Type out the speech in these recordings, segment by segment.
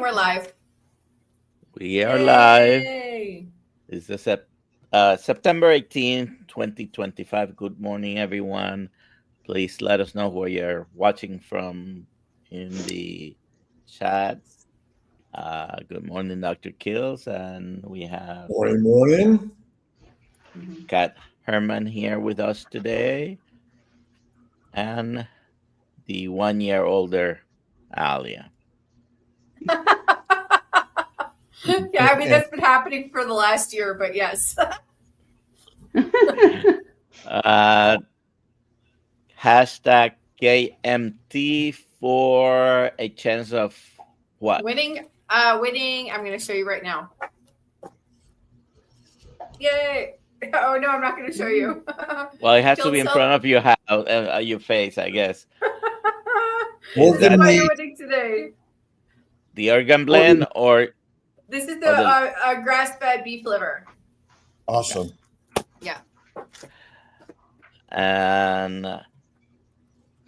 we're live. We are live. Yay! It's the September 18th, 2025. Good morning, everyone. Please let us know where you're watching from in the chat. Good morning, Dr. Kills. And we have Morning. Kat Herman here with us today. And the 1 year older Alia. Yeah, I mean, that's been happening for the last year, but yes. Hashtag KMT for a chance of what? Winning. Winning. I'm going to show you right now. Yay. Oh, no, I'm not going to show you. Well, it has to be in front of your your face, I guess. This is why you're winning today. The organ blend or? This is the grass-fed beef liver. Awesome. Yeah. And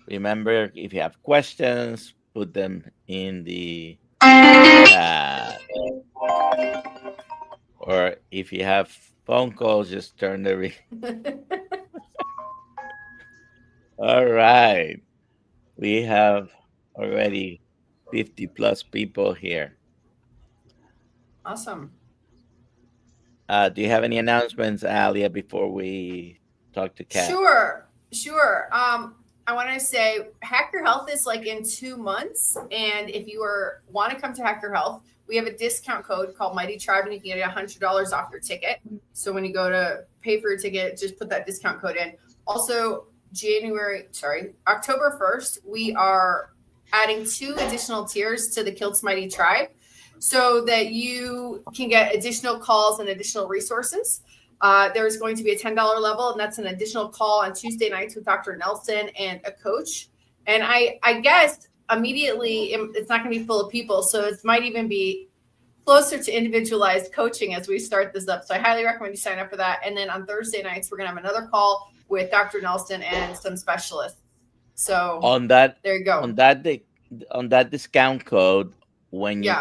remember, if you have questions, put them in the chat. Or if you have phone calls, just turn the ring. All right. We have already 50 plus people here. Awesome. Do you have any announcements, Alia, before we talk to Kat? Sure. I want to say Hack Your Health is like in 2 months. And if you want to come to Hack Your Health, we have a discount code called Mighty Tribe, and you can get $100 off your ticket. So when you go to pay for your ticket, just put that discount code in. Also, October 1st, we are adding 2 additional tiers to the Kilts Mighty Tribe so that you can get additional calls and additional resources. There's going to be a $10 level, and that's an additional call on Tuesday nights with Dr. Nelson and a coach. And I guess immediately it's not going to be full of people, so it might even be closer to individualized coaching as we start this up. So I highly recommend you sign up for that. And then on Thursday nights, we're going to have another call with Dr. Nelson and some specialists. So there you go. On that discount code, when you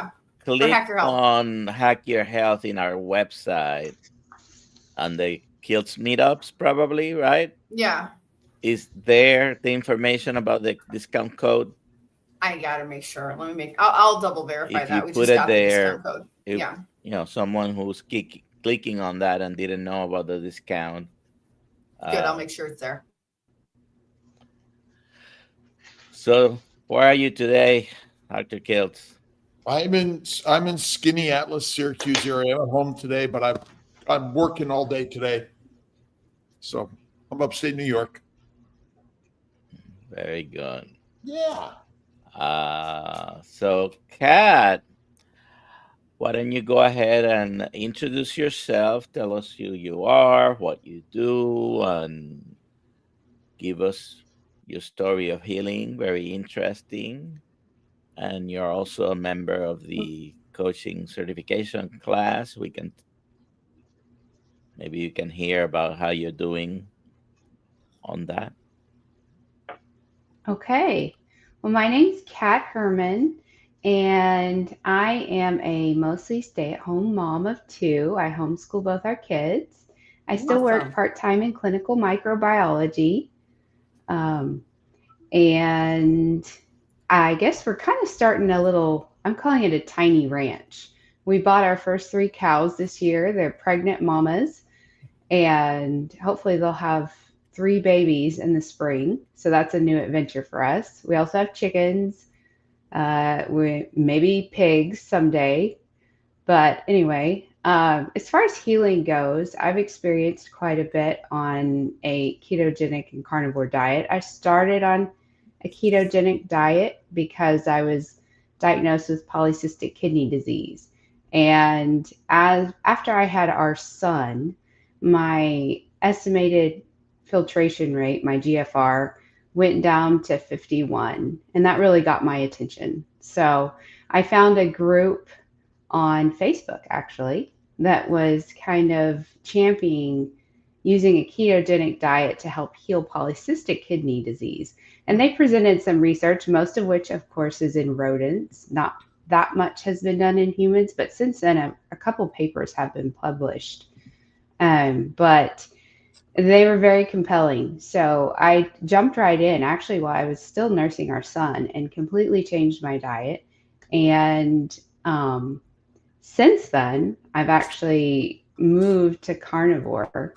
click on Hack Your Health in our website, and the Kilts meetups, probably, right? Yeah. Is there the information about the discount code? I gotta make sure. I'll double verify if that. You we put just it got there. The discount code. Yeah. Someone who's clicking on that and didn't know about the discount. Good. I'll make sure it's there. So, where are you today, Dr. Kilts? I'm in Skinny Atlas, Syracuse area. I'm home today, but I'm working all day today. So I'm upstate New York. Very good. Yeah. So, Kat, why don't you go ahead and introduce yourself? Tell us who you are, what you do, and give us your story of healing. Very interesting. And you're also a member of the coaching certification class. Maybe you can hear about how you're doing on that. Okay. Well, my name's Kat Herman, and I am a mostly stay-at-home mom of 2. I homeschool both our kids. I still work part-time in clinical microbiology. And I guess we're kind of starting I'm calling it a tiny ranch. We bought our first 3 cows this year. They're pregnant mamas, and hopefully they'll have 3 babies in the spring. So that's a new adventure for us. We also have chickens, maybe pigs someday. But anyway, as far as healing goes, I've experienced quite a bit on a ketogenic and carnivore diet. I started on a ketogenic diet because I was diagnosed with polycystic kidney disease. And after I had our son, my estimated filtration rate, my GFR, went down to 51. And that really got my attention. So I found a group on Facebook, actually, that was kind of championing using a ketogenic diet to help heal polycystic kidney disease. And they presented some research, most of which, of course, is in rodents, not that much has been done in humans, but since then, a couple papers have been published. But they were very compelling. So I jumped right in, actually, while I was still nursing our son, and completely changed my diet. And since then, I've actually moved to carnivore.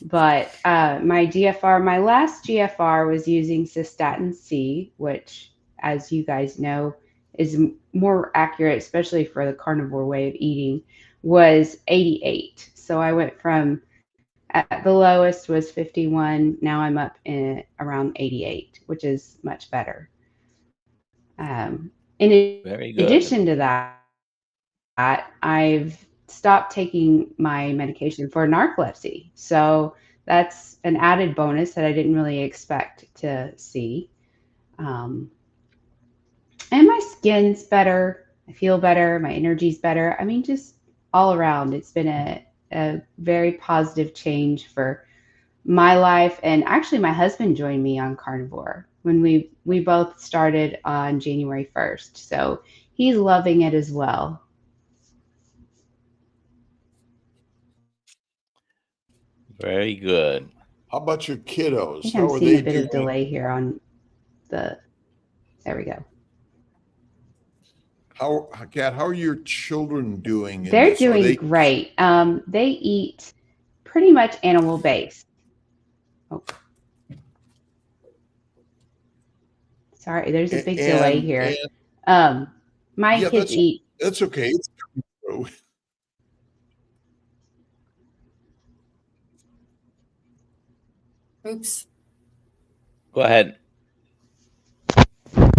But my last GFR was using cystatin C, which, as you guys know, is more accurate, especially for the carnivore way of eating, was 88. So I went from, at the lowest was 51. Now I'm up in around 88, which is much better. In Very good. addition to that, I've stopped taking my medication for narcolepsy. So that's an added bonus that I didn't really expect to see. Um, and my skin's better. I feel better. My energy's better. I mean, just all around, it's been a very positive change for my life. And actually, my husband joined me on carnivore when we both started on January 1st. So he's loving it as well. Very good. How about your I kiddos? think How I'm are seeing they a bit of doing? delay here on the, there we go. Kat, how are your children doing in They're this? Are doing they great. They eat pretty much animal based. Oh, sorry, there's a big delay and here. My yeah, kids eat. that's okay. It's coming through. Oops. Go ahead. Let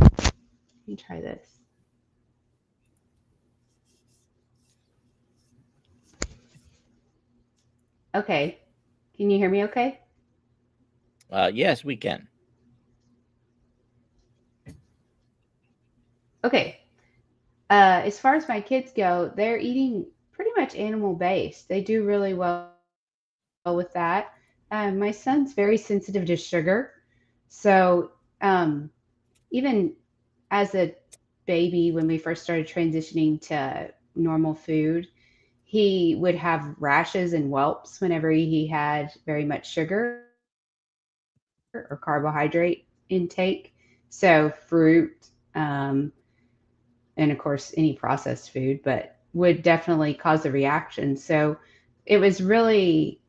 me try this. Okay, can you hear me? Okay. Yes, we can. Okay. As far as my kids go, they're eating pretty much animal based. They do really well with that. My son's very sensitive to sugar, so even as a baby, when we first started transitioning to normal food, he would have rashes and whelps whenever he had very much sugar or carbohydrate intake. So fruit, and of course any processed food, but would definitely cause a reaction. So it was really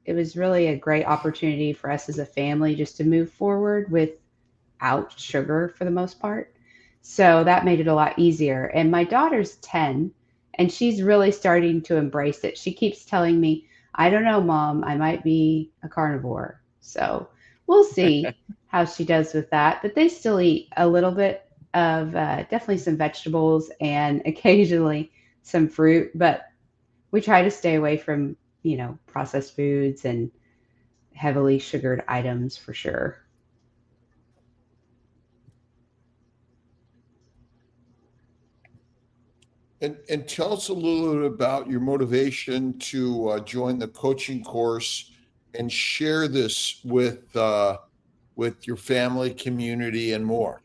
a great opportunity for us as a family just to move forward without sugar for the most part. So that made it a lot easier. And my daughter's 10 and she's really starting to embrace it. She keeps telling me, I don't know, Mom, I might be a carnivore. So we'll see how she does with that. But they still eat a little bit of definitely some vegetables and occasionally some fruit. But we try to stay away from, processed foods and heavily sugared items for sure. And tell us a little bit about your motivation to join the coaching course and share this with your family, community, and more.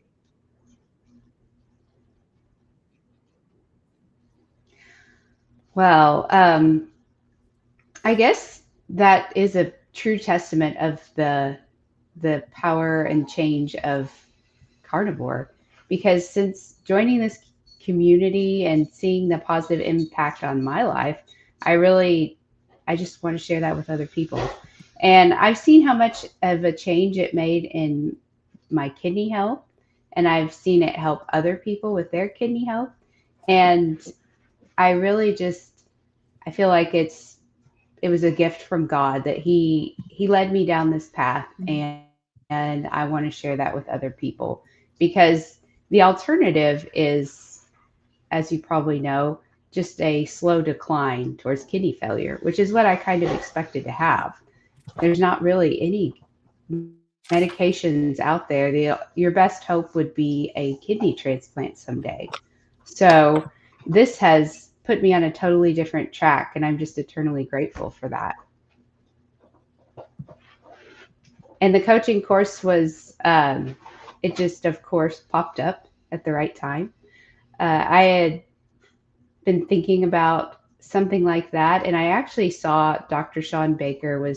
Well, I guess that is a true testament of the power and change of carnivore, because since joining this community and seeing the positive impact on my life, I just want to share that with other people. And I've seen how much of a change it made in my kidney health, and I've seen it help other people with their kidney health. And I really just I feel like it was a gift from God that he led me down this path, and I want to share that with other people, because the alternative is, as you probably know, just a slow decline towards kidney failure, which is what I kind of expected to have. There's not really any medications out there. Your best hope would be a kidney transplant someday. So this has put me on a totally different track, and I'm just eternally grateful for that. And the coaching course was, it just, of course, popped up at the right time. I had been thinking about something like that, and I actually saw Dr. Sean Baker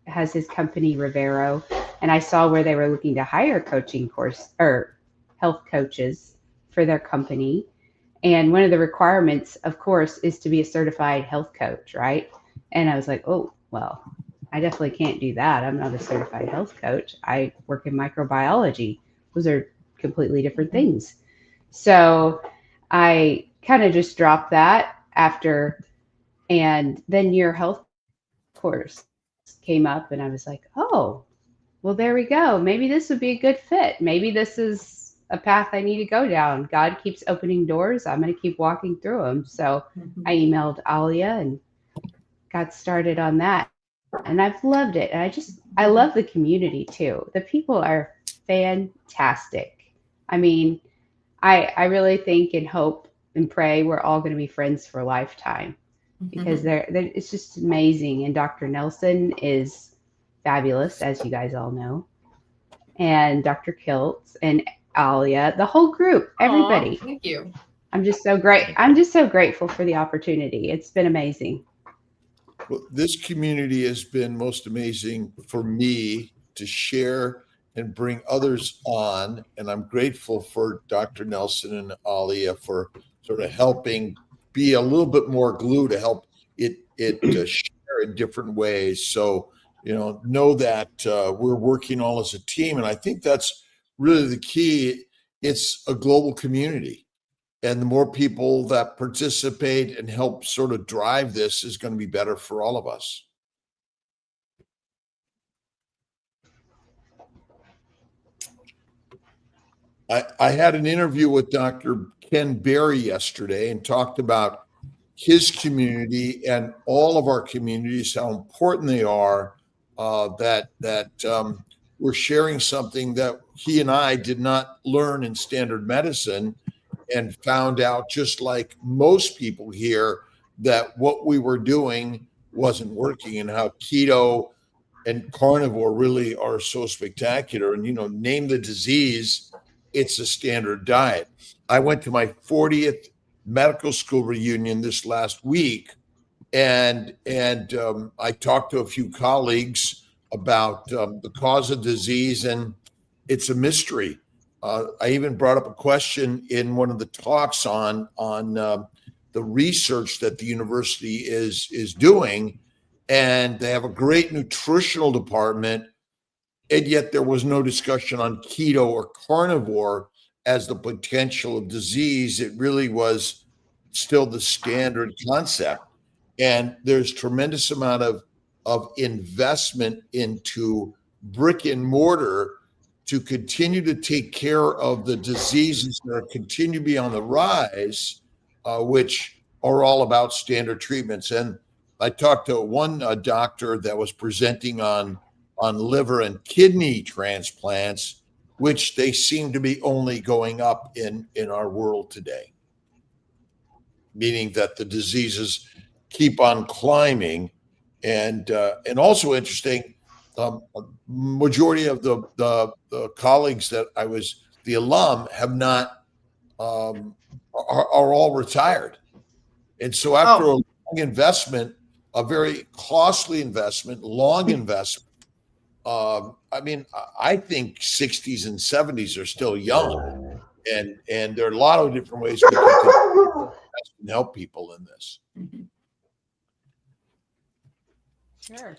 has his company Rivero, and I saw where they were looking to hire coaching course or health coaches for their company. And one of the requirements, of course, is to be a certified health coach, right? And I was like, oh, well, I definitely can't do that. I'm not a certified health coach. I work in microbiology. Those are completely different things. So I kind of just dropped that after, and then your health course came up, and I was like, oh, well, there we go. Maybe this would be a good fit. Maybe this is a path I need to go down. God keeps opening doors. I'm going to keep walking through them. So I emailed Alia and got started on that. And I've loved it. And I love the community too. The people are fantastic. I mean, I really think and hope and pray we're all going to be friends for a lifetime because it's just amazing. And Dr. Nelson is fabulous, as you guys all know. And Dr. Kiltz and Alia, the whole group, everybody. Aw, thank you. I'm just so grateful for the opportunity. It's been amazing. Well, this community has been most amazing for me to share and bring others on. And I'm grateful for Dr. Nelson and Alia for sort of helping be a little bit more glue to help it share in different ways. So, know that we're working all as a team. And I think that's really the key. It's a global community. And the more people that participate and help sort of drive this is going to be better for all of us. I had an interview with Dr. Ken Berry yesterday and talked about his community and all of our communities, how important they are, that we're sharing something that he and I did not learn in standard medicine, and found out, just like most people here, that what we were doing wasn't working, and how keto and carnivore really are so spectacular. And, name the disease, it's a standard diet. I went to my 40th medical school reunion this last week, and I talked to a few colleagues about the cause of disease, and it's a mystery. I even brought up a question in one of the talks on the research that the university is doing, and they have a great nutritional department, and yet there was no discussion on keto or carnivore as the potential of disease. It really was still the standard concept, and there's tremendous amount of investment into brick and mortar to continue to take care of the diseases that continue to be on the rise, which are all about standard treatments. And I talked to one doctor that was presenting on liver and kidney transplants, which they seem to be only going up in our world today, meaning that the diseases keep on climbing. And also interesting, majority of the colleagues that I was the alum have not are all retired, and so after a long investment, a very costly investment, long investment. I mean, I think 60s and 70s are still young, and there are a lot of different ways we can help people in this. Sure.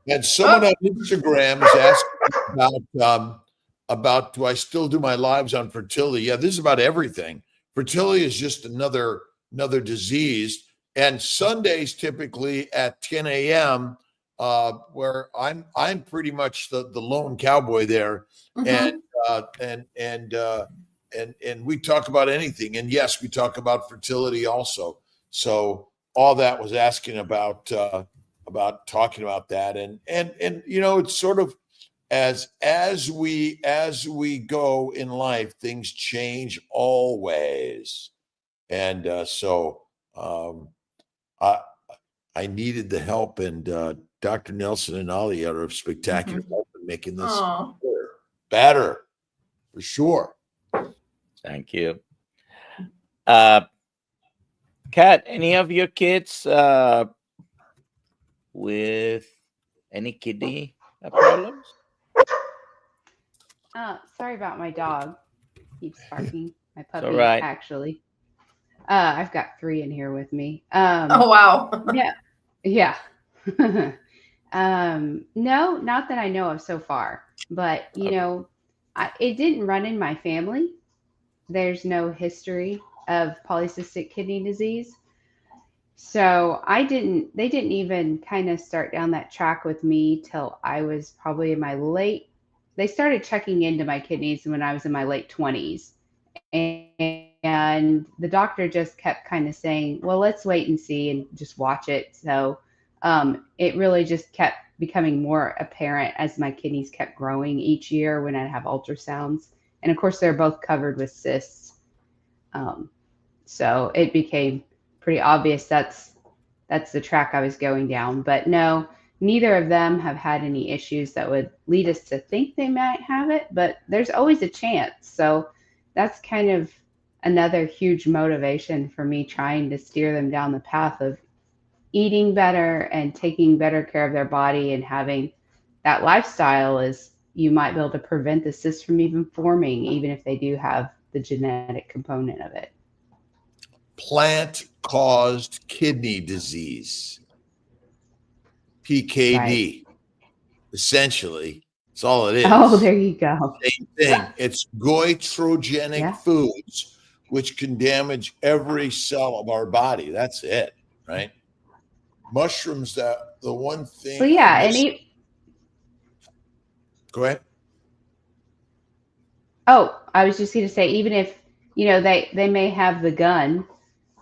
And someone on Instagram is asking about do I still do my lives on fertility? Yeah, this is about everything. Fertility is just another disease. And Sundays typically at 10 a.m., where I'm pretty much the lone cowboy there, and we talk about anything. And yes, we talk about fertility also. So all that was asking about talking about that, and it's sort of as we go in life, things change always, and so I needed the help, and Dr. Nelson and Ali are of spectacular help in making this better for sure. Thank you. Kat, any of your kids with any kidney problems? Sorry about my dog. Keeps barking. My It's all puppy, right. actually. I've got 3 in here with me. Oh, wow. Yeah, yeah. No, not that I know of so far. But Okay. it didn't run in my family. There's no history of polycystic kidney disease. So they didn't even kind of start down that track with me till I was probably in my they started checking into my kidneys when I was in my late 20s. And the doctor just kept kind of saying, well, let's wait and see and just watch it. So it really just kept becoming more apparent as my kidneys kept growing each year when I'd have ultrasounds. And of course, they're both covered with cysts. Um, so it became pretty obvious that's the track I was going down. But no, neither of them have had any issues that would lead us to think they might have it, but there's always a chance. So that's kind of another huge motivation for me trying to steer them down the path of eating better and taking better care of their body and having that lifestyle is you might be able to prevent the cyst from even forming, even if they do have the genetic component of it. Plant-caused kidney disease, PKD. Right. Essentially, that's all it is. Oh, there you go. Same thing. It's goitrogenic Yeah. foods, which can damage every cell of our body. That's it, right? Mushrooms, the one thing. Well, yeah, Go ahead. I was just going to say, even if, they may have the gun,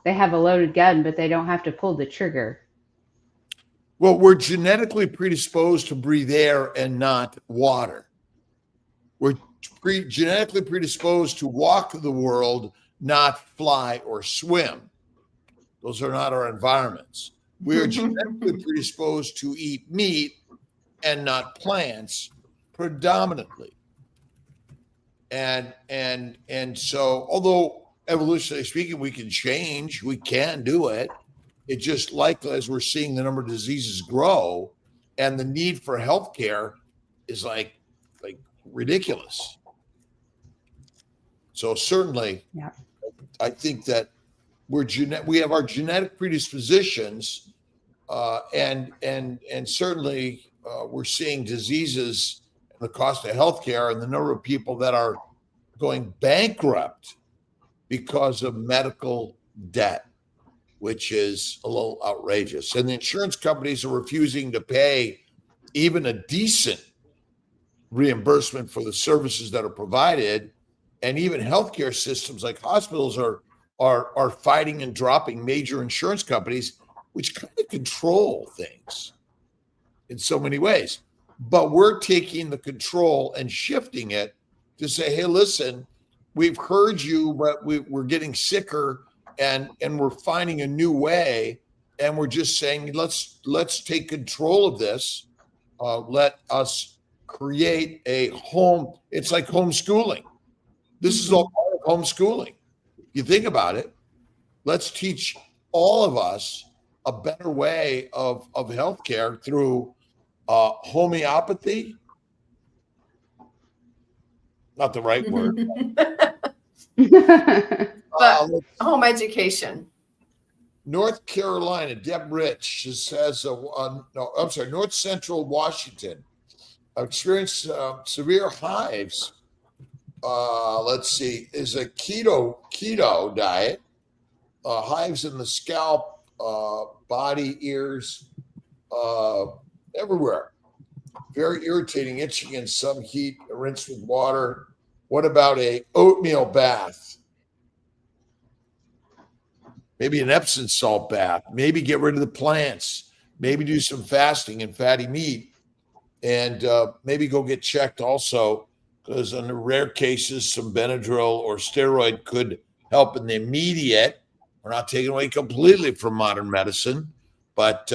they have a loaded gun, but they don't have to pull the trigger. Well, we're genetically predisposed to breathe air and not water. We're genetically predisposed to walk the world, not fly or swim. Those are not our environments. We are genetically predisposed to eat meat and not plants predominantly. And so, although evolutionarily speaking, we can change, we can do it. It just likely, as we're seeing the number of diseases grow and the need for healthcare is like ridiculous. So certainly, Yeah. I think that we have our genetic predispositions, and certainly we're seeing diseases and the cost of healthcare and the number of people that are going bankrupt because of medical debt, which is a little outrageous. And the insurance companies are refusing to pay even a decent reimbursement for the services that are provided. And even healthcare systems like hospitals are fighting and dropping major insurance companies, which kind of control things in so many ways. But we're taking the control and shifting it to say, hey, listen, we've heard you, but we're getting sicker and we're finding a new way. And we're just saying, let's take control of this. Let us create a home. It's like homeschooling. This is all part of homeschooling. You think about it. Let's teach all of us a better way of healthcare through homeopathy. Not the right word. But home education. North Carolina, Deb Rich says, North Central Washington experienced severe hives. Let's see, is a keto diet. Hives in the scalp, body, ears, everywhere. Very irritating, itching, and some heat. Rinse with water. What about a oatmeal bath? Maybe an Epsom salt bath. Maybe get rid of the plants. Maybe do some fasting and fatty meat. And maybe go get checked also, because in the rare cases, some Benadryl or steroid could help in the immediate. We're not taking away completely from modern medicine. But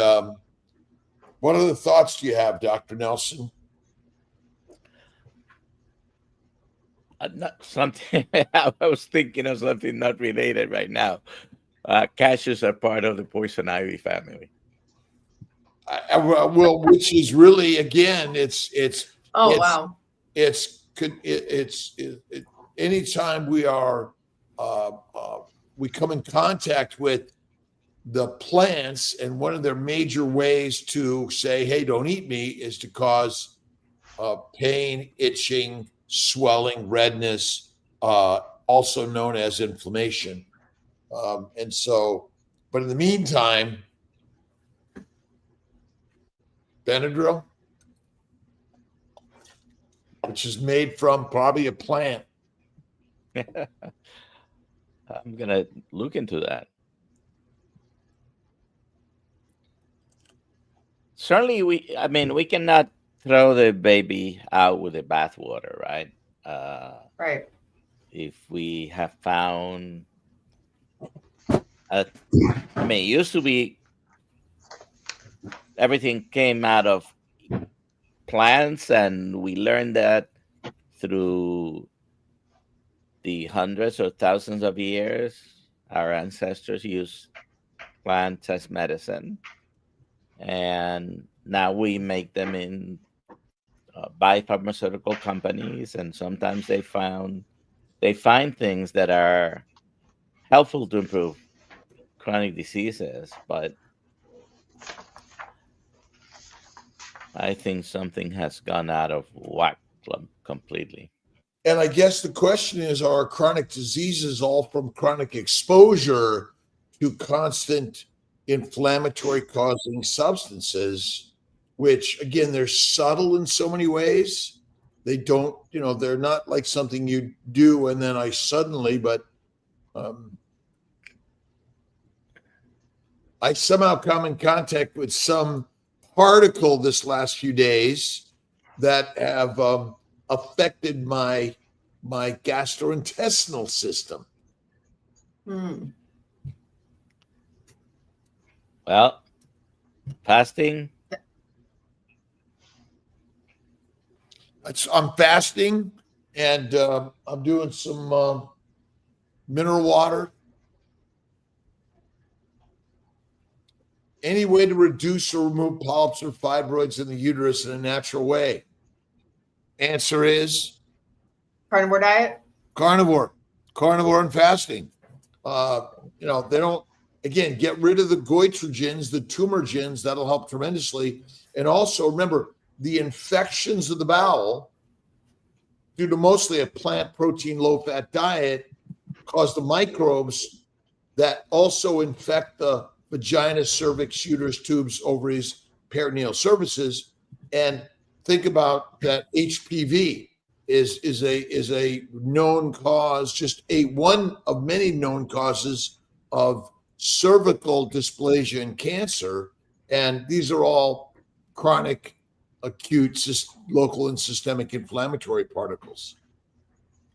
what other thoughts do you have, Dr. Nelson? Not something. I was thinking of something not related right now. Cashews are part of the poison ivy family. Well, which is really, again, Oh, wow. anytime we come in contact with the plants, and one of their major ways to say, hey, don't eat me, is to cause pain, itching, swelling, redness, also known as inflammation. And so, but in the meantime, Benadryl, which is made from probably a plant. I'm going to look into that. Certainly, we cannot throw the baby out with the bathwater, right? Right. If we have found, it used to be everything came out of plants, and we learned that through the hundreds or thousands of years, our ancestors used plants as medicine, and now we make them in biopharmaceutical companies, and sometimes they find things that are helpful to improve chronic diseases, but I think something has gone out of whack completely. And I guess the question is, are chronic diseases all from chronic exposure to constant inflammatory causing substances, which, again, they're subtle in so many ways. They don't, they're not like something you do and then but I somehow come in contact with some particle this last few days that have affected my gastrointestinal system. Well, fasting. I'm fasting, and I'm doing some mineral water. Any way to reduce or remove polyps or fibroids in the uterus in a natural way? Answer is Carnivore diet. Carnivore and fasting. They don't, again, get rid of the goitrogens, the tumor gens. That'll help tremendously. And also remember, the infections of the bowel, due to mostly a plant protein, low-fat diet, cause the microbes that also infect the vagina, cervix, uterus, tubes, ovaries, peritoneal surfaces. And think about that HPV is a known cause, just one of many known causes of cervical dysplasia and cancer. And these are all chronic, acute, local and systemic inflammatory particles,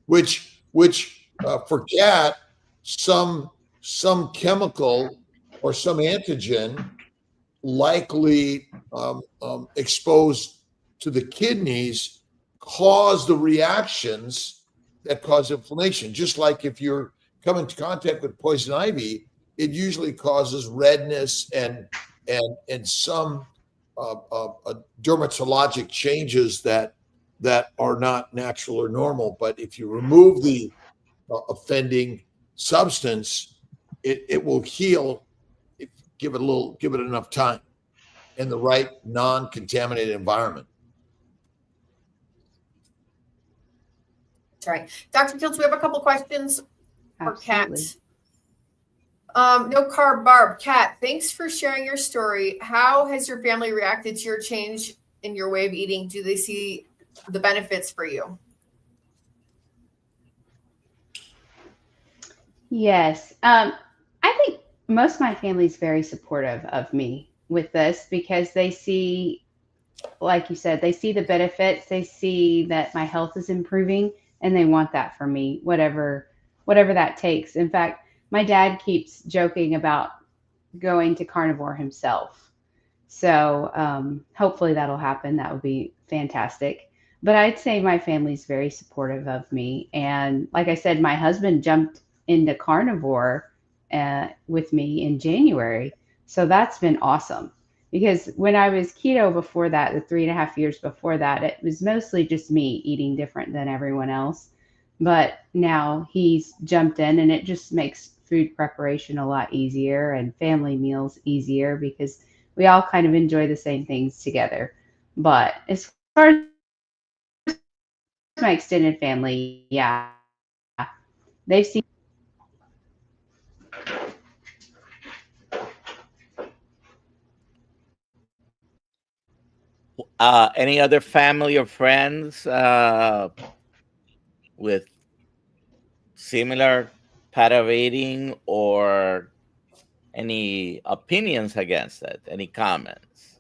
which for Kat, some chemical or some antigen likely exposed to the kidneys cause the reactions that cause inflammation. Just like if you're coming into contact with poison ivy, it usually causes redness and some dermatologic changes that are not natural or normal. But if you remove the offending substance, it will heal. Give it enough time in the right non-contaminated environment. That's right. Dr. Kiltz, we have a couple questions for Kat. No Carb Barb. Kat, thanks for sharing your story. How has your family reacted to your change in your way of eating? Do they see the benefits for you? Yes. I think most of my family is very supportive of me with this because they see, like you said, they see the benefits. They see that my health is improving, and they want that for me, whatever that takes. In fact, my dad keeps joking about going to carnivore himself. So hopefully that'll happen. That would be fantastic. But I'd say my family's very supportive of me. And like I said, my husband jumped into carnivore with me in January. So that's been awesome. Because when I was keto before that, the 3.5 years before that, it was mostly just me eating different than everyone else. But now he's jumped in, and it just makes food preparation a lot easier and family meals easier because we all kind of enjoy the same things together. But as far as my extended family, yeah, they've seen. Any other family or friends with similar pattern of eating, or any opinions against it? Any comments?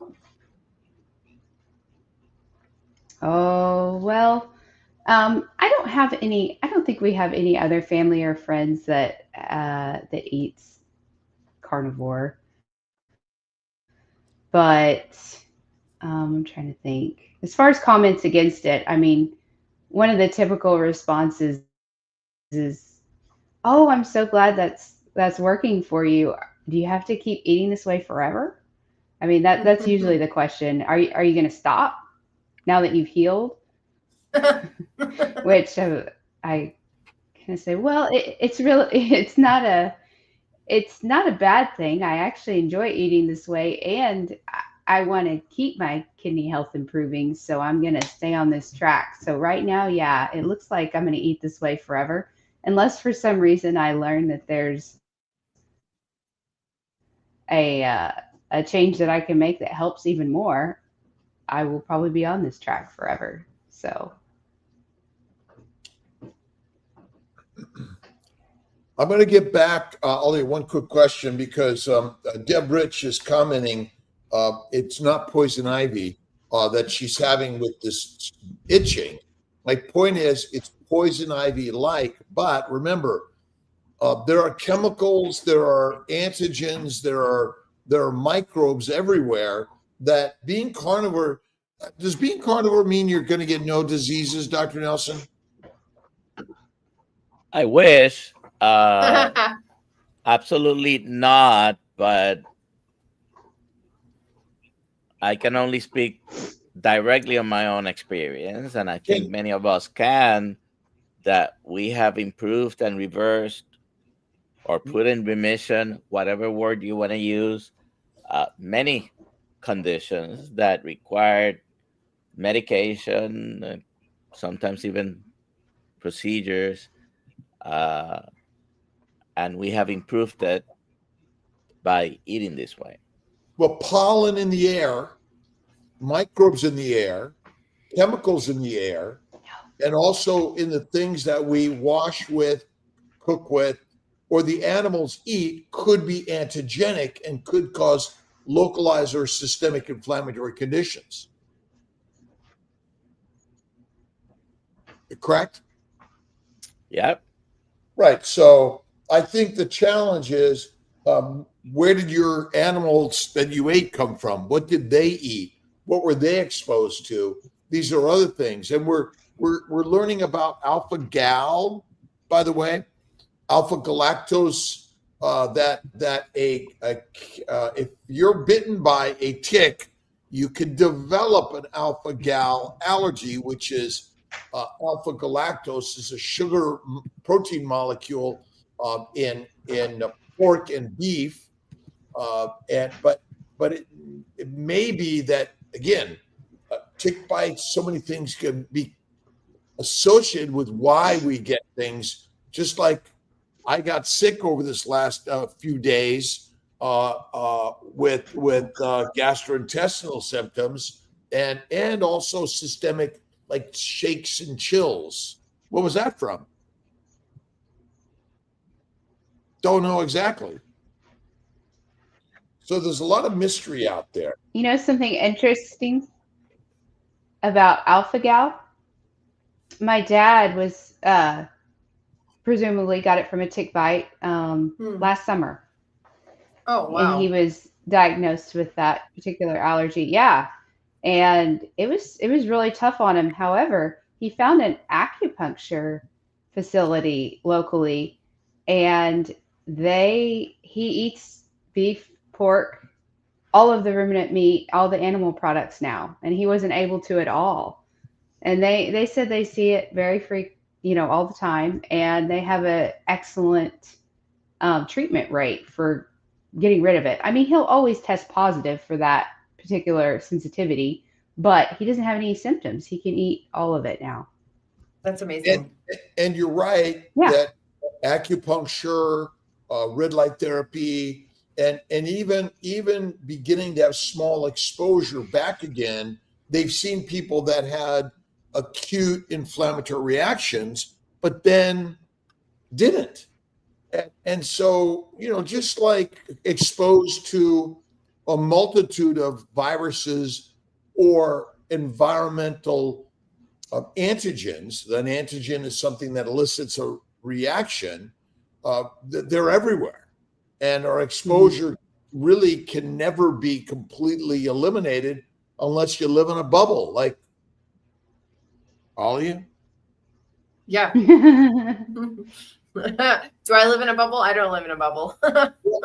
Oh, well, I don't have any. I don't think we have any other family or friends that eats carnivore. But I'm trying to think. As far as comments against it, I mean, one of the typical responses is, "Oh, I'm so glad that's working for you. Do you have to keep eating this way forever?" I mean, that's usually the question. Are you going to stop now that you've healed? Which I kind of say, well, it's really it's not a bad thing. I actually enjoy eating this way, and I want to keep my kidney health improving, so I'm going to stay on this track. So right now, yeah, it looks like I'm going to eat this way forever, unless for some reason I learn that there's a change that I can make that helps even more. I will probably be on this track forever. So I'm going to get back. Only one quick question because Deb Rich is commenting. It's not poison ivy that she's having with this itching. My point is, it's poison ivy like, but remember, there are chemicals, there are antigens, there are microbes everywhere. That being carnivore, does being carnivore mean you're going to get no diseases, Dr. Nelson? I wish. Absolutely not, but I can only speak directly on my own experience, and I think many of us can, that we have improved and reversed or put in remission, whatever word you want to use, many conditions that required medication, sometimes even procedures, uh, and we have improved it by eating this way. Well, pollen in the air, microbes in the air, chemicals in the air, and also in the things that we wash with, cook with, or the animals eat could be antigenic and could cause localized or systemic inflammatory conditions. Correct? Yep. Right. So I think the challenge is where did your animals that you ate come from? What did they eat? What were they exposed to? These are other things, and we're learning about alpha gal, by the way, alpha galactose. If you're bitten by a tick, you can develop an alpha gal allergy, which is alpha galactose is a sugar protein molecule in pork and beef, but it may be that again, tick bites. So many things can be associated with why we get things. Just like I got sick over this last few days with gastrointestinal symptoms and also systemic like shakes and chills. What was that from? Don't know exactly. So there's a lot of mystery out there. you know something interesting about alpha gal? My dad was presumably got it from a tick bite last summer, Oh and he wow. was diagnosed with that particular allergy. Yeah, and it was really tough on him. However, he found an acupuncture facility locally, and he eats beef, pork, all of the ruminant meat, all the animal products now, and he wasn't able to at all. And they said they see it very all the time, and they have an excellent treatment rate for getting rid of it. I mean, he'll always test positive for that particular sensitivity, but he doesn't have any symptoms. He can eat all of it now. That's amazing. And you're right that acupuncture, red light therapy, and even beginning to have small exposure back again, they've seen people that had acute inflammatory reactions, but then didn't. And so, just like exposed to a multitude of viruses or environmental antigens, an antigen is something that elicits a reaction, they're everywhere. And our exposure really can never be completely eliminated unless you live in a bubble, like all of you. Yeah. Do I live in a bubble? I don't live in a bubble.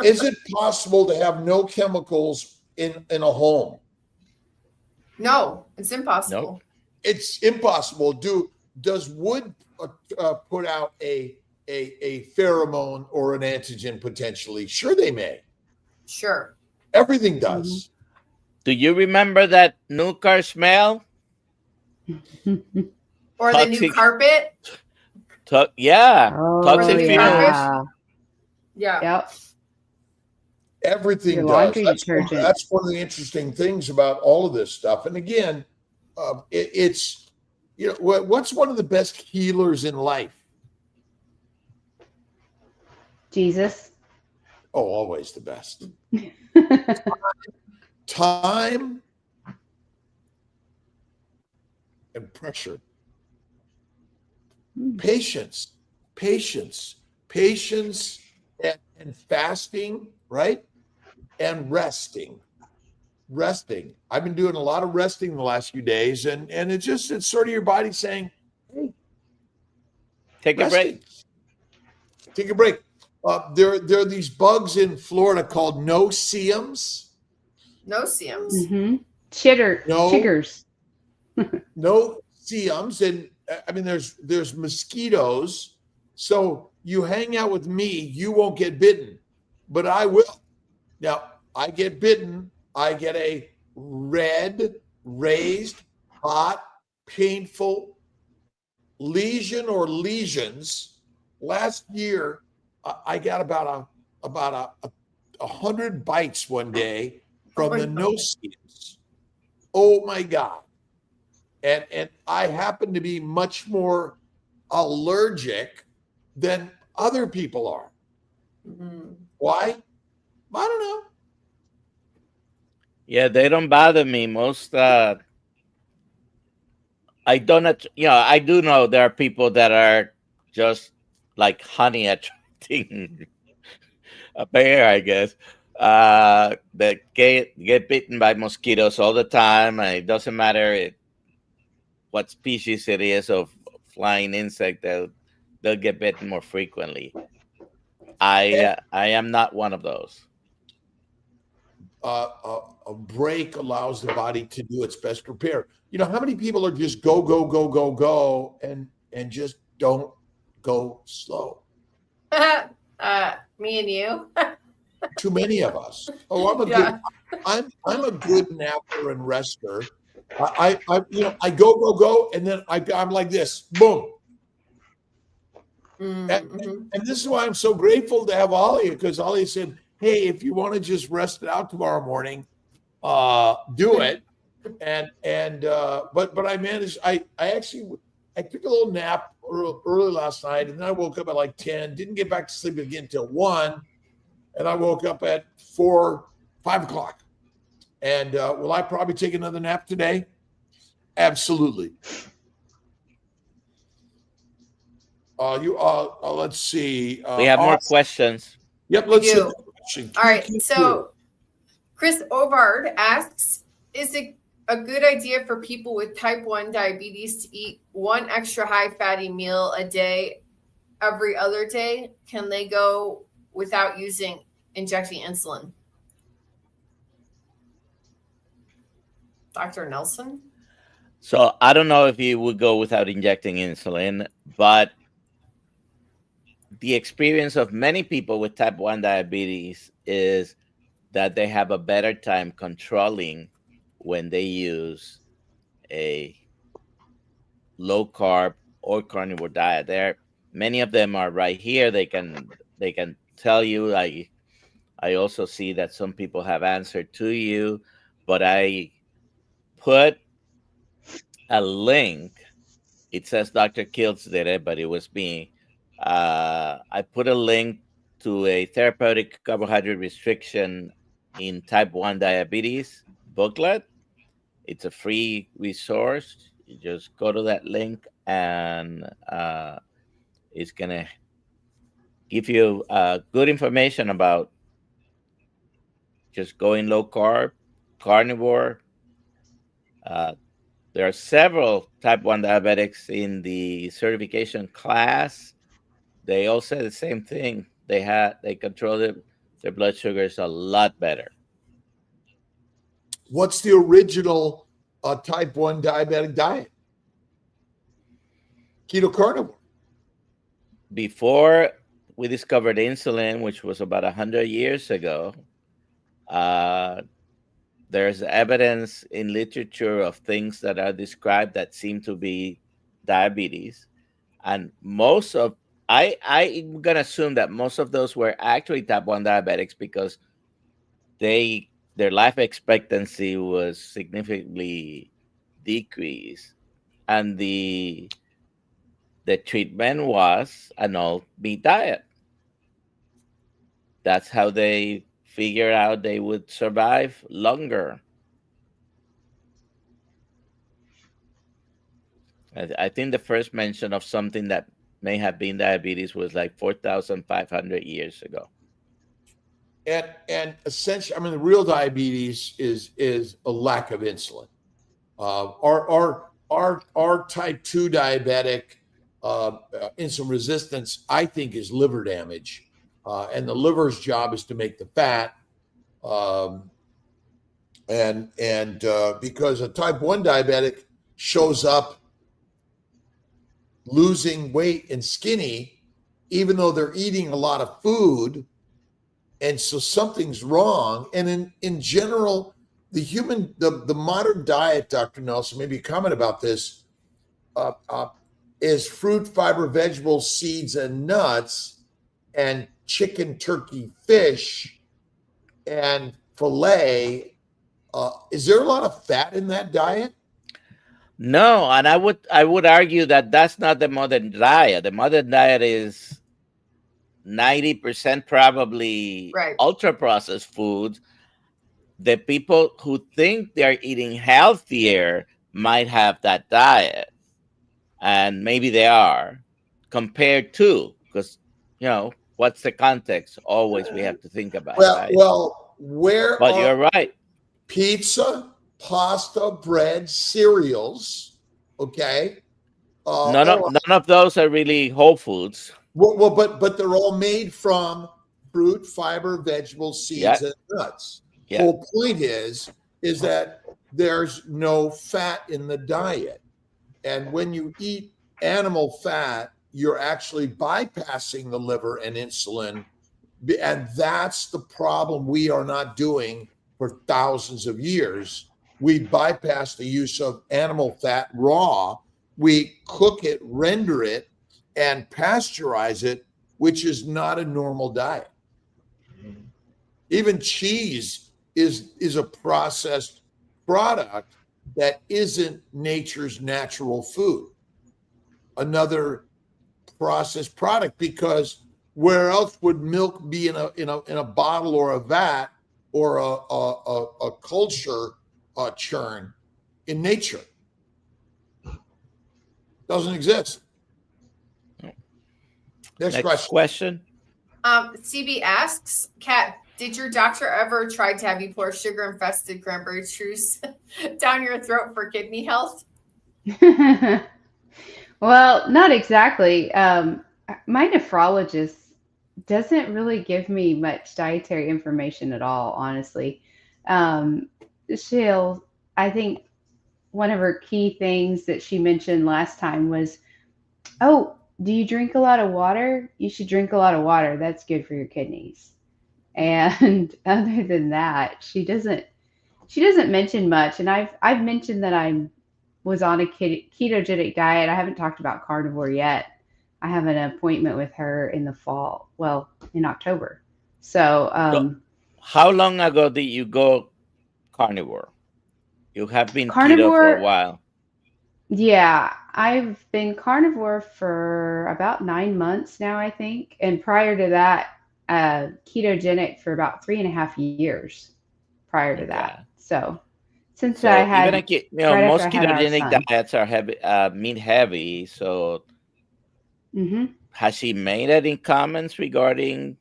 Is it possible to have no chemicals in a home? No, it's impossible. Nope. It's impossible. Does wood put out a pheromone or an antigen potentially? Sure, they may. Sure. Everything does. Do you remember that new car smell? Or the new carpet. Yeah. Oh, Toxic fumes. yeah. Yeah. Yep. Everything Your does. laundry That's detergent. one of the interesting things about all of this stuff. And again, it's what's one of the best healers in life? Jesus. Oh, always the best. Time and pressure. Patience and fasting, right? And resting. I've been doing a lot of resting the last few days, and it's sort of your body saying, hey, Take a break. Take a break. There are these bugs in Florida called no-see-ums. No-see-ums. Mm-hmm. Chiggers. No-see-ums, and I mean, there's mosquitoes. So you hang out with me, you won't get bitten, but I will. Now, I get bitten. I get a red, raised, hot, painful lesion or lesions. Last year, I got about 100 bites one day from the no-see-ums. Oh my God. And I happen to be much more allergic than other people are. Mm-hmm. Why? I don't know. Yeah, they don't bother me. Most I don't. I do know there are people that are just like honey attracting a bear, I guess. That get bitten by mosquitoes all the time, and it doesn't matter what species it is of flying insect, they'll get bitten more frequently. I am not one of those. A break allows the body to do its best repair. How many people are just go and just don't go slow? Me and you. Too many of us. Oh, I'm a good napper and rester. I go, and then I'm like this, boom. Mm-hmm. And this is why I'm so grateful to have Ollie, because Ollie said, hey, if you want to just rest it out tomorrow morning, do it. But I managed. I took a little nap early last night, and then I woke up at like 10. Didn't get back to sleep again till 1, and I woke up at 5 o'clock. And will I probably take another nap today? Absolutely. Let's see. We have more questions. Yep, let's see. All right. So Chris Ovard asks, is a good idea for people with type 1 diabetes to eat one extra high fatty meal a day every other day? Can they go without injecting insulin? Dr. Nelson? So I don't know if you would go without injecting insulin, but the experience of many people with type 1 diabetes is that they have a better time controlling when they use a low carb or carnivore diet. There, many of them are right here. They can tell you. I also see that some people have answered to you, but I put a link. It says Dr. Kiltz did it, but it was me. I put a link to a therapeutic carbohydrate restriction in type 1 diabetes booklet. It's a free resource. You just go to that link and it's going to give you good information about just going low carb, carnivore. There are several type 1 diabetics in the certification class. They all say the same thing. They control their blood sugars a lot better. What's the original type 1 diabetic diet? Keto carnivore. Before we discovered insulin, which was about 100 years ago, there's evidence in literature of things that are described that seem to be diabetes. And I'm going to assume that most of those were actually type 1 diabetics because their life expectancy was significantly decreased. And the treatment was an all meat diet. That's how they figured out they would survive longer. I think the first mention of something that may have been diabetes was like 4,500 years ago. And essentially, I mean, the real diabetes is a lack of insulin. Our type 2 diabetic insulin resistance, I think, is liver damage, and the liver's job is to make the fat. And because a type 1 diabetic shows up losing weight and skinny, even though they're eating a lot of food. And so something's wrong. And in general, the modern diet, Dr. Nelson, maybe a comment about this, is fruit, fiber, vegetables, seeds, and nuts, and chicken, turkey, fish, and filet. Is there a lot of fat in that diet? No, and I would argue that that's not the modern diet. The modern diet is 90% probably ultra processed foods. The people who think they're eating healthier might have that diet, and maybe they are, compared to, because what's the context? Always we have to think about. Right? But you're right. Pizza, pasta, bread, cereals. Okay. None of those are really whole foods. Well, but they're all made from fruit, fiber, vegetables, seeds, and nuts. Yeah. Whole point is that there's no fat in the diet, and when you eat animal fat, you're actually bypassing the liver and insulin, and that's the problem we are not doing for thousands of years. We bypass the use of animal fat raw. We cook it, render it, and pasteurize it, which is not a normal diet. Even cheese is a processed product that isn't nature's natural food. Another processed product, because where else would milk be in a bottle or a vat or a culture churn in nature? Doesn't exist. Next question. CB asks, Kat, Did your doctor ever try to have you pour sugar-infested cranberry juice down your throat for kidney health? Well, not exactly. My nephrologist doesn't really give me much dietary information at all, honestly. Um, I think one of her key things that she mentioned last time was, oh, do you drink a lot of water? You should drink a lot of water. That's good for your kidneys. And other than that, she doesn't mention much. And I've mentioned that I was on a ketogenic diet. I haven't talked about carnivore yet. I have an appointment with her in the fall. Well, in October. So, So, how long ago did you go carnivore? You have been keto for a carnivore, while. yeah, I've been carnivore for about 9 months now, I think. And prior to that, ketogenic for about 3.5 years prior to Okay. that. So since I So even had, right after most I had our ketogenic son. diets are heavy, meat heavy. So Hmm. has she made any comments regarding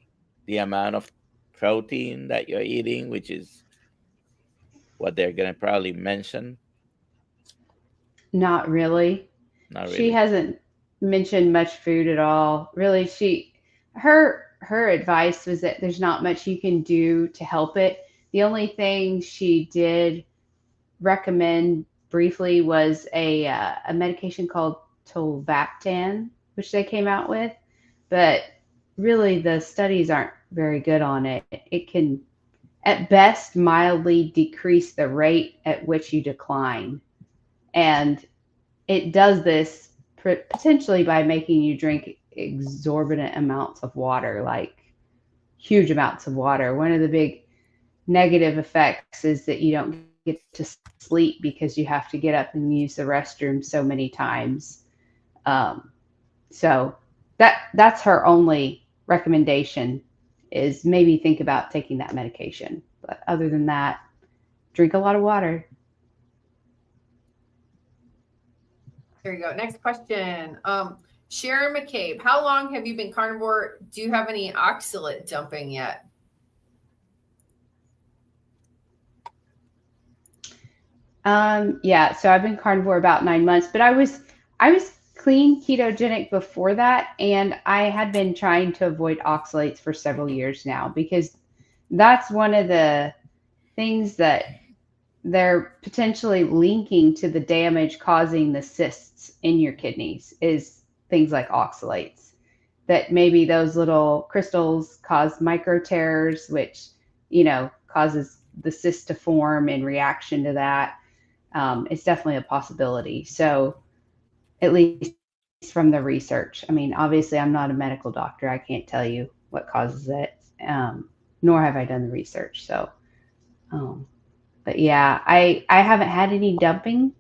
the amount of protein that you're eating, which is what they're gonna probably mention? Not really. Not She really. hasn't mentioned much food at all. Really, her advice was that there's not much you can do to help it. The only thing she did recommend briefly was a medication called tolvaptan, which they came out with, but really the studies aren't very good on it. It can at best mildly decrease the rate at which you decline, and it does this potentially by making you drink exorbitant amounts of water, like huge amounts of water. One of the big negative effects is that you don't get to sleep because you have to get up and use the restroom so many times. Um, so that's her only recommendation, is maybe think about taking that medication. But other than that, drink a lot of water. Here you go. Next question. Sharon McCabe, how long have you been carnivore? Do you have any oxalate dumping yet? Yeah, so I've been carnivore about 9 months, but I was clean ketogenic before that, and I had been trying to avoid oxalates for several years now, because that's one of the things that they're potentially linking to the damage causing the cysts in your kidneys, is things like oxalates. That maybe those little crystals cause micro tears, which causes the cyst to form in reaction to that. It's definitely a possibility. So at least from the research, I mean, obviously I'm not a medical doctor. I can't tell you what causes it, nor have I done the research. So, but yeah, I haven't had any oxalate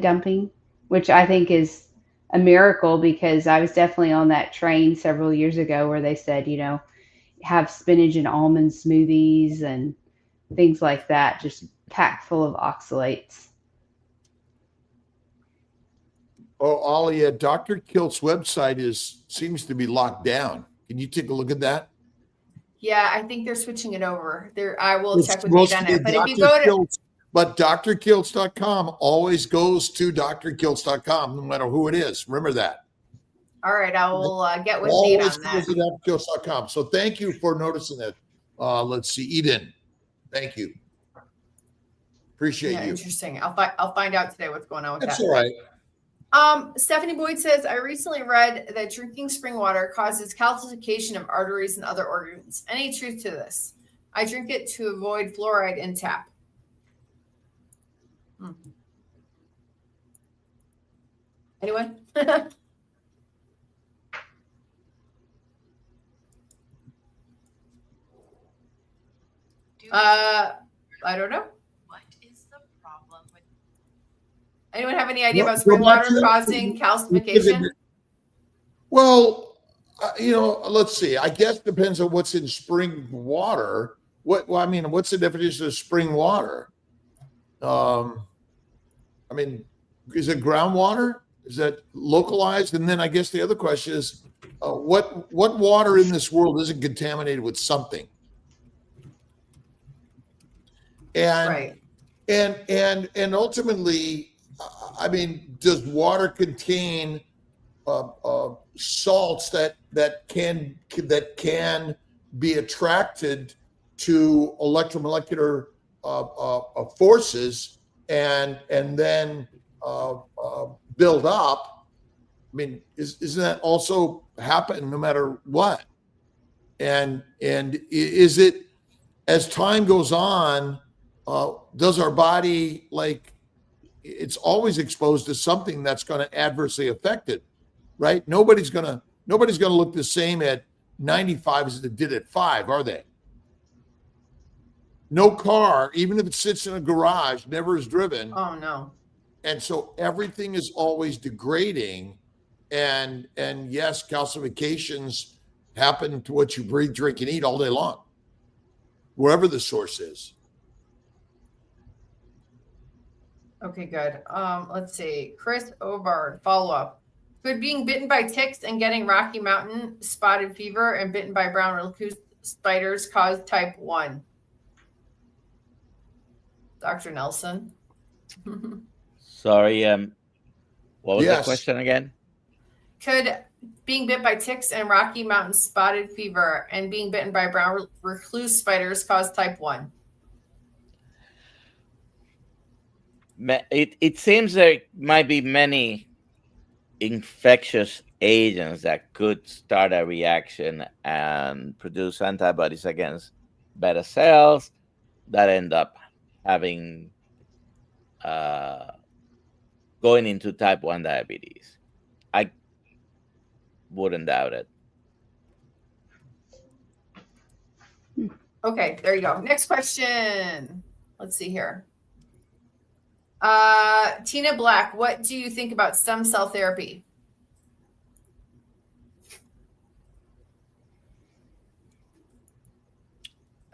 dumping, which I think is a miracle, because I was definitely on that train several years ago where they said, have spinach and almond smoothies and things like that, just packed full of oxalates. Oh, Ollie, Dr. Kilt's website seems to be locked down. Can you take a look at that? Yeah, I think they're switching it over. I will It's check with supposed Nate on to it. be But if you Dr. go to Kilt's, but drkilts.com always goes to drkilts.com, no matter who it is. Remember that. all right, I will get with Nate Always on goes that. to drkilts.com. So thank you for noticing that. Let's see, Eden. Thank you. Appreciate Yeah, you. interesting. I'll find out today what's going on with That's that. all right. Stephanie Boyd says, I recently read that drinking spring water causes calcification of arteries and other organs. Any truth to this? I drink it to avoid fluoride in tap. Anyone? I don't know. What is the problem with? Anyone have any idea Well, about spring well, water causing calcification? Well, let's see. I guess it depends on what's in spring water. What's the definition of spring water? Is it groundwater? Is that localized? And then I guess the other question is, what water in this world isn't contaminated with something? And Right. and ultimately, I mean, does water contain salts that can be attracted to electromolecular forces and then build up? I mean, isn't that also happen no matter what? And is it, as time goes on, does our body, like, it's always exposed to something that's going to adversely affect it, right? Nobody's gonna look the same at 95 as it did at 5, are they? No car, even if it sits in a garage, never is driven. Oh no. And so everything is always degrading. And yes, calcifications happen to what you breathe, drink, and eat all day long, wherever the source is. Okay, good. Let's see. Chris Obard, follow up. Could being bitten by ticks and getting Rocky Mountain spotted fever and bitten by brown recluse spiders cause type 1? Dr. Nelson. Sorry, what was the Yes. question again? Could being bit by ticks and Rocky Mountain spotted fever and being bitten by brown recluse spiders cause type 1? It seems there might be many infectious agents that could start a reaction and produce antibodies against beta cells that end up having going into type 1 diabetes. I wouldn't doubt it. Okay, there you go. Next question. Let's see here. Tina Black, what do you think about stem cell therapy?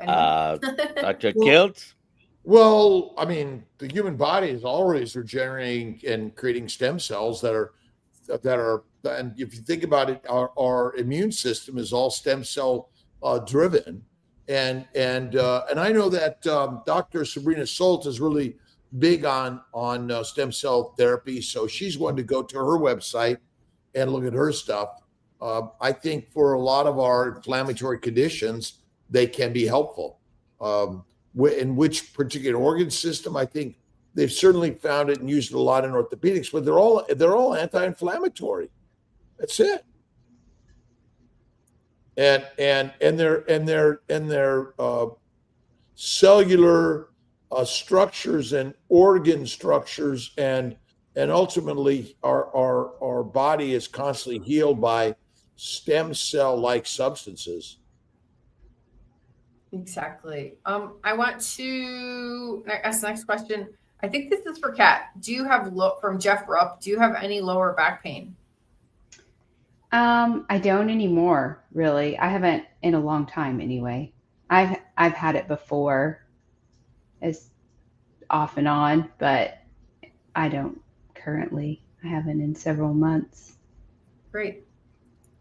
Dr. Kiltz? Well, I mean, the human body is always regenerating and creating stem cells that are, and if you think about it, our immune system is all stem cell driven, and I know that Dr. Sabrina Solt is really big on stem cell therapy, so she's going to go to her website and look at her stuff. I think for a lot of our inflammatory conditions, they can be helpful. In which particular organ system, I think they've certainly found it and used it a lot in orthopedics, but they're all anti-inflammatory. That's it. And their cellular structures and organ structures and ultimately our body is constantly healed by stem cell like substances. Exactly. I want to ask the next question. I think this is for Kat. Do you have from Jeff Rupp? Do you have any lower back pain? I don't anymore, really. I haven't in a long time anyway. I've had it before, as off and on, but I don't currently. I haven't in several months. Great.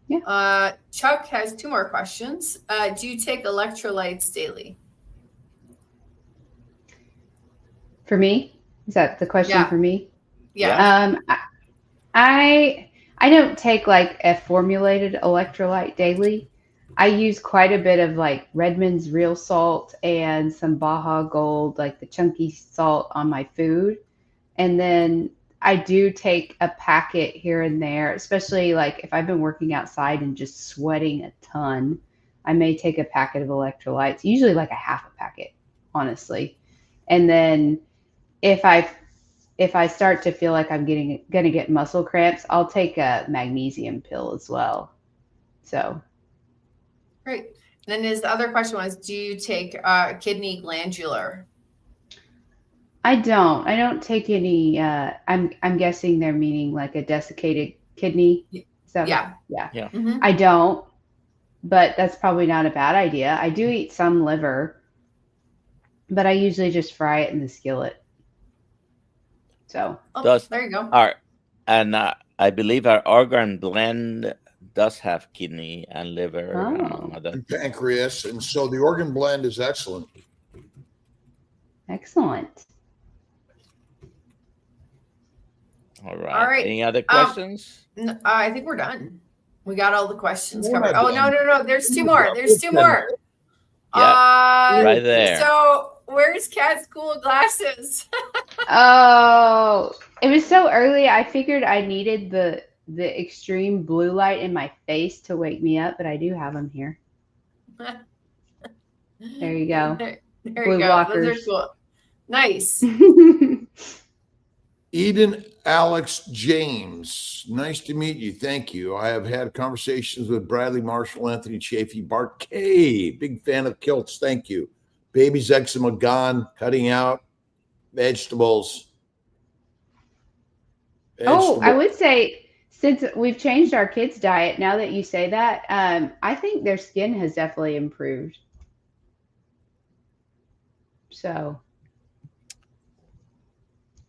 Yeah. Chuck has 2 more questions. Do you take electrolytes daily? For me? Is that the question Yeah. for me? Yeah. I don't take like a formulated electrolyte daily. I use quite a bit of like Redmond's real salt and some Baja Gold, like the chunky salt on my food. And then I do take a packet here and there, especially like if I've been working outside and just sweating a ton, I may take a packet of electrolytes, usually like a half a packet, honestly. And then if I start to feel like I'm going to get muscle cramps, I'll take a magnesium pill as well. So. Great. Then his other question was, do you take kidney glandular? I don't take any, I'm guessing they're meaning like a desiccated kidney. So Yeah. Mm-hmm. I don't, but that's probably not a bad idea. I do eat some liver, but I usually just fry it in the skillet. So there you go. I believe our organ blend does have kidney and liver, Oh. And pancreas, and so the organ blend is excellent. Excellent. all right. All right. Any other questions? I think we're done. We got all the questions We're covered. not Oh, done. no. There's two more. There's two more. Yeah, right there. So where's Kat's cool glasses? Oh, it was so early. I figured I needed the extreme blue light in my face to wake me up, but I do have them here. There you go. There Blue you go. blockers. Those are cool. Nice. Eden Alex James, nice to meet you. Thank you. I have had conversations with Bradley Marshall, Anthony Chafee, Bart K. Big fan of kilts. Thank you. Baby's eczema gone, cutting out vegetables. Oh, I would say, since we've changed our kids' diet, now that you say that, I think their skin has definitely improved. So,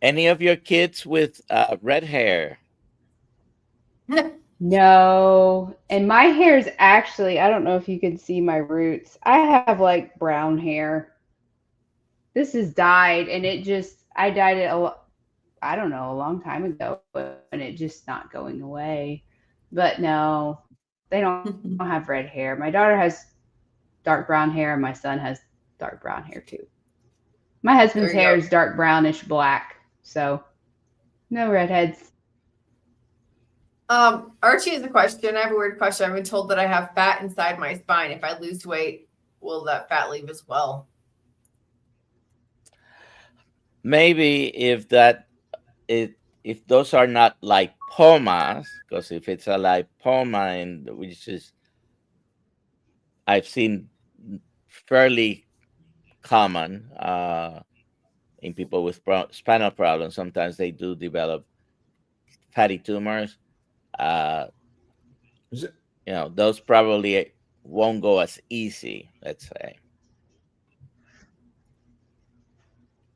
Any of your kids with red hair? no. And my hair is actually, I don't know if you can see my roots. I have like brown hair. This is dyed, and I dyed it I don't know, a long time ago, and it just not going away. But no, they don't have red hair. My daughter has dark brown hair, and my son has dark brown hair too. My husband's There you hair go. is dark brownish black, so no redheads. Archie has a question. I have a weird question. I've been told that I have fat inside my spine. If I lose weight, will that fat leave as well? Maybe if those are not lipomas, because if it's a lipoma, and which is I've seen fairly common in people with spinal problems, sometimes they do develop fatty tumors. Those probably won't go as easy, let's say.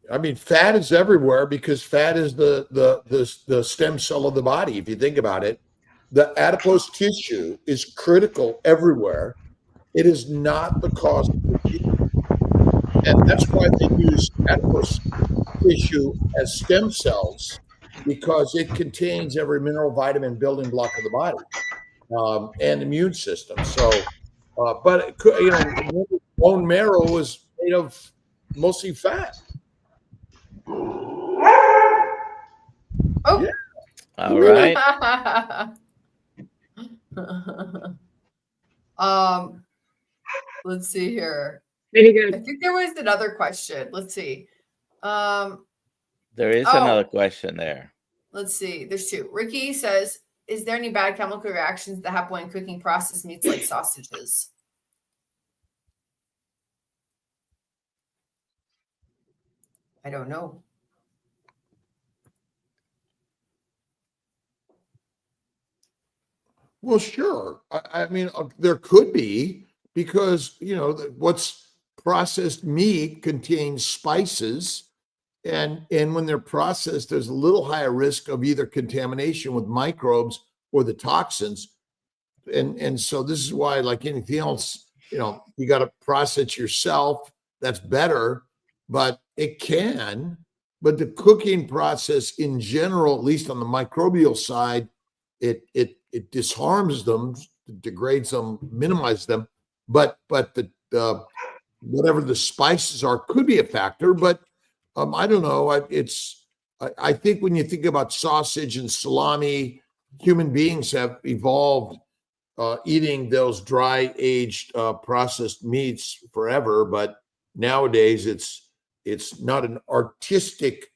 I mean, fat is everywhere because fat is the stem cell of the body. If you think about it, the adipose tissue is critical everywhere. It is not the cause of disease. And that's why they use adipose tissue as stem cells, because it contains every mineral, vitamin, building block of the body, and immune system. So, but it could, bone marrow is made of mostly fat. Oh, Yeah. All right. Let's see here. Very good. I think there was another question. Let's see. There is Oh. another question there. Let's see. There's two. Ricky says, is there any bad chemical reactions that happen when cooking processed meats like sausages? I don't know. Well, sure. I mean, there could be, because what's processed meat contains spices, and when they're processed, there's a little higher risk of either contamination with microbes or the toxins, and so this is why, like anything else, you got to process yourself. That's better, but it can. But the cooking process in general, at least on the microbial side, it disarms them, degrades them, minimizes them. But the whatever the spices are could be a factor. But I don't know. I think when you think about sausage and salami, human beings have evolved eating those dry aged processed meats forever. But nowadays it's not an artisan's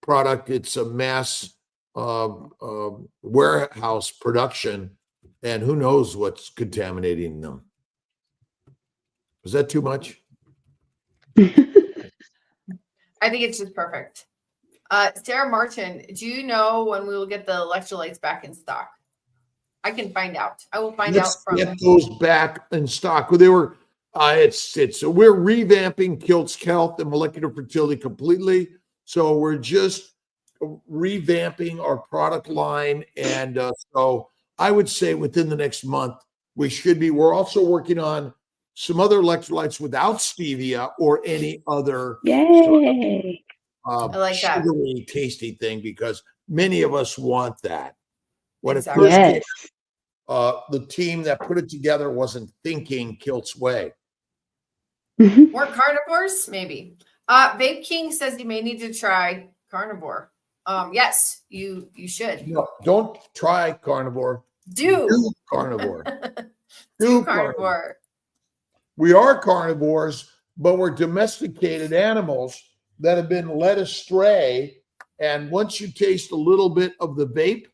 product. It's a mass warehouse production, and who knows what's contaminating them. Is that too much? I think it's just perfect. Sarah Martin, do you know when we will get the electrolytes back in stock? I can find out. I will find out from. Get those back in stock. Well, they were. We're revamping Kilt's Health and Molecular Fertility completely. So we're just revamping our product line, and so I would say within the next month we should be. We're also working on some other electrolytes without stevia or any other Yay! I like that. sugary, tasty thing, because many of us want that. When Exactly. it first came, Yes. the team that put it together wasn't thinking Kilt's way. More carnivores, maybe. Vape King says you may need to try carnivore. Yes, you should. No, don't try carnivore. Do carnivore. do carnivore. We are carnivores, but we're domesticated animals that have been led astray. And once you taste a little bit of the vape,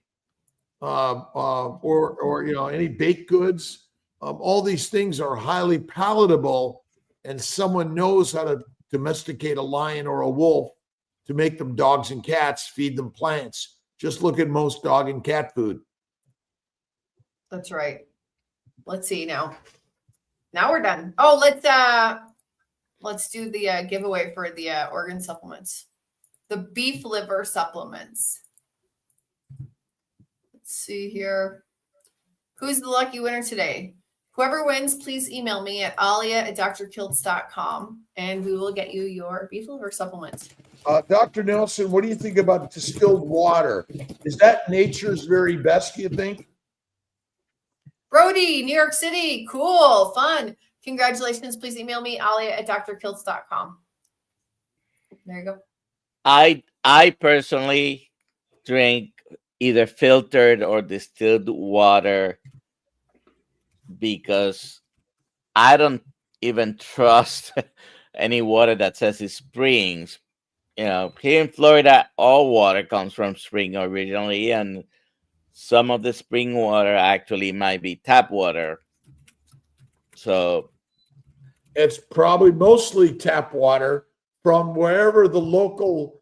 or any baked goods, all these things are highly palatable, and someone knows how to domesticate a lion or a wolf to make them dogs and cats, feed them plants. Just look at most dog and cat food. That's right. Let's see now. Now we're done. Oh, let's do the giveaway for the organ supplements. The beef liver supplements. Let's see here. Who's the lucky winner today? Whoever wins, please email me at alia@drkiltz.com and we will get you your beef liver supplement. Dr. Nelson, what do you think about distilled water? Is that nature's very best, do you think? Brody, New York City. Cool. Fun. Congratulations. Please email me, alia@drkiltz.com. There you go. I personally drink either filtered or distilled water because I don't even trust any water that says it's springs. Here in Florida, all water comes from spring originally, and some of the spring water actually might be tap water. So it's probably mostly tap water from wherever the local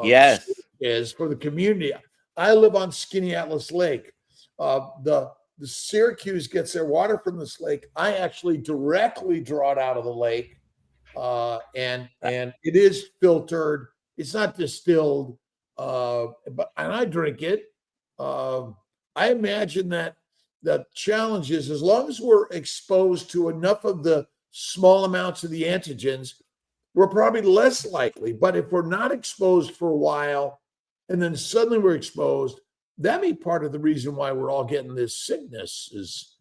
yes is for the community. I live on Skinny Atlas Lake. The Syracuse gets their water from this lake. I actually directly draw it out of the lake, and it is filtered. It's not distilled, and I drink it. I imagine that the challenge is, as long as we're exposed to enough of the small amounts of the antigens, we're probably less likely. But if we're not exposed for a while and then suddenly we're exposed, that may be part of the reason why we're all getting this sickness is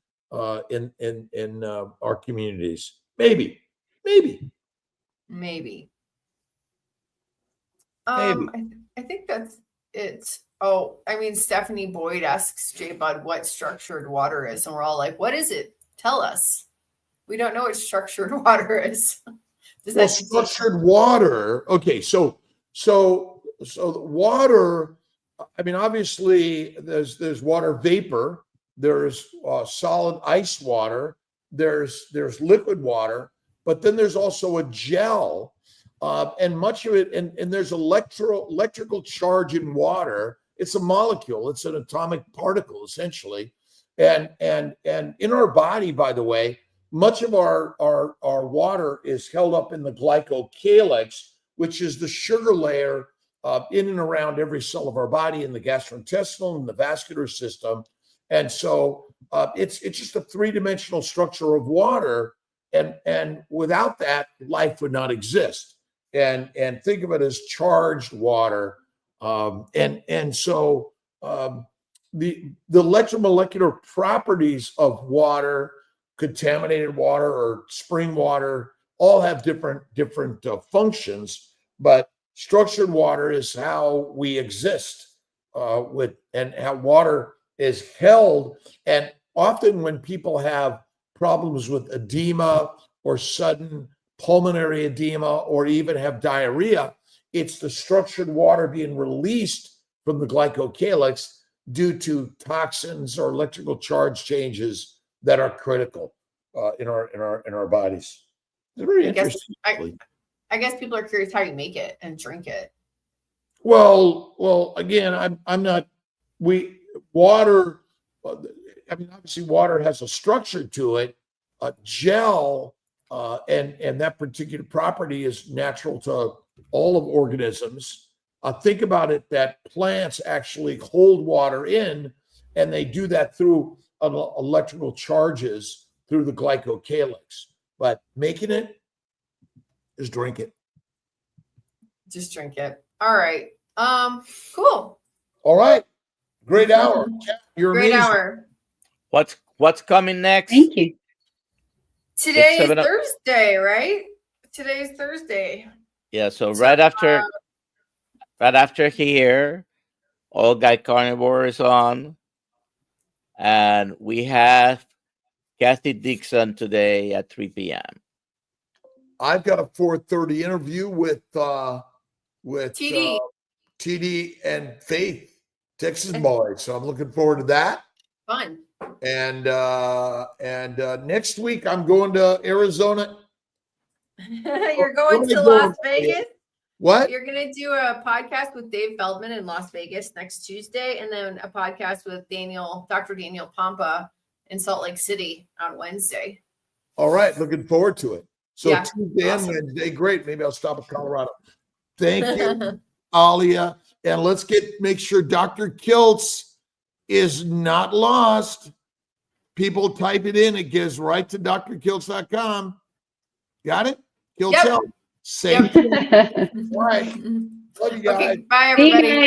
in our communities. Maybe. I think that's it. Oh, I mean, Stephanie Boyd asks J Bud what structured water is, and we're all like, "What is it? Tell us." We don't know what structured water is. Structured water. Okay, so the water. I mean, obviously, there's water vapor. There's solid ice water. There's liquid water, but then there's also a gel, and much of it. And there's electrical charge in water. It's a molecule. It's an atomic particle, essentially. And in our body, by the way, much of our water is held up in the glycocalyx, which is the sugar layer in and around every cell of our body, in the gastrointestinal and the vascular system. And so it's just a three-dimensional structure of water. And without that, life would not exist. And think of it as charged water. So the electromolecular properties of water, contaminated water or spring water, all have different functions, but structured water is how we exist and how water is held. And often when people have problems with edema or sudden pulmonary edema or even have diarrhea, it's the structured water being released from the glycocalyx due to toxins or electrical charge changes that are critical in our bodies. It's very interesting. I guess people are curious how you make it and drink it. Well, again, I'm not. Water. I mean, obviously, water has a structure to it. A gel, and that particular property is natural to all of organisms. think about it that plants actually hold water in, and they do that through electrical charges through the glycocalyx. But making it is drink it. Just drink it. All right. Cool. All right. Great hour. Kat, you're Great amazing. hour. What's coming next? Thank you. Today is 7 Thursday, right? Today is Thursday. Yeah, so right after here, All Guy Carnivore is on, and we have Kathy Dixon today at 3 p.m. I've got a 4:30 interview with TD. TD and Faith, Texas boy. So I'm looking forward to that. Fun. And next week I'm going to Arizona. You're going to Where am I Las going? Vegas? What? You're going to do a podcast with Dave Feldman in Las Vegas next Tuesday, and then a podcast with Dr. Daniel Pompa in Salt Lake City on Wednesday. All right, looking forward to it. So Yeah, Tuesday awesome. and Wednesday, great. Maybe I'll stop at Colorado. Thank you, Alia. And let's make sure Dr. Kiltz is not lost. People type it in, it gives right to drkiltz.com. Got it? Kiltz Yep. Health. Same. Yep. All right. Love you guys. Okay, bye See you everybody. guys.